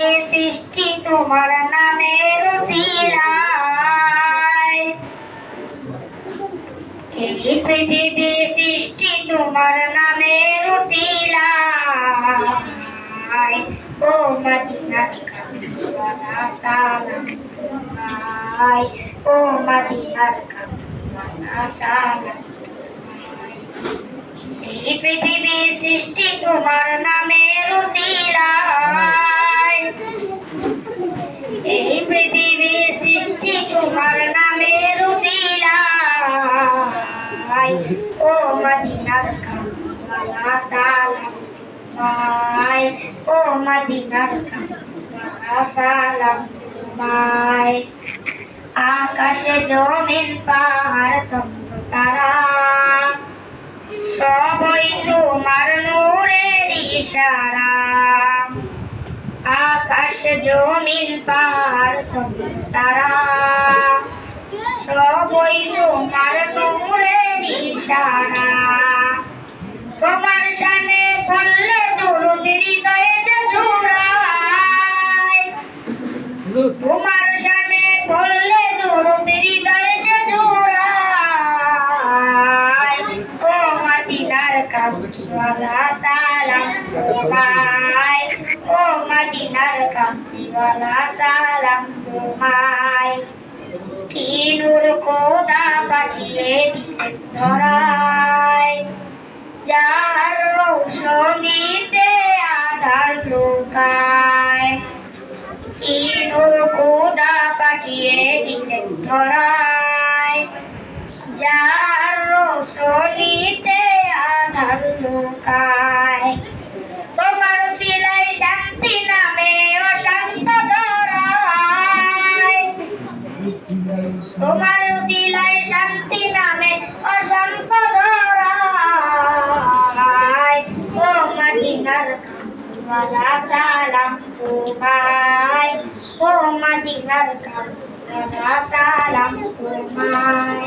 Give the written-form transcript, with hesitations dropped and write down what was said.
সৃষ্টি তোমার নামের উসিলায়, এই পৃথিবী সৃষ্টি তোমার নামের উসিলায়। ও মদিনার কামলিওয়ালা সালাম তোমায়, ও মদিনার কামলিওয়ালা সালাম তোমায়। এই পৃথিবী সৃষ্টি তোমার নামের উসিলায়, এই পৃথিবী সৃষ্টি তোমার নামের উসিলায়। ও মদিনার কামলিওয়ালা সালাম তোমায়, ও মদিনার কামলিওয়ালা সালাম তোমায়। আকাশে জমিন পাহাড় চন্দ্র তারা সবই তোমার নূরের ইশারা। আকাশ জমিন পাহাড় চন্দ্র তারা সবই তোমার নূরের ইশারা। তোমার শানে পড়লে দরুদ হৃদয়ে যে জোড়ায়, তোমার শানে পড়লে দরুদ হৃদয়ে যে জোড়ায়। ও মদিনার কামলিওয়ালা সালাম তোমায়, ও মদিনার কামলিওয়ালা সালাম তোমায়। কি নূর খোদা পাঠিয়ে দিলেন ধরায়, যার রৌশনীতে আধার লুকায়। কি নূর খোদা পাঠিয়ে দিলেন ধরায়, যার রৌশনীতে আধার লুকায়। তোমার উসিলায় শান্তি নামে অশান্ত ধরায়, তোমার উসিলায় শান্তি নামে অশান্ত ধরায়। ও মদিনার কামলিওয়ালা সালাম তোমায়, ও মদিনার কামলিওয়ালা সালাম তোমায়।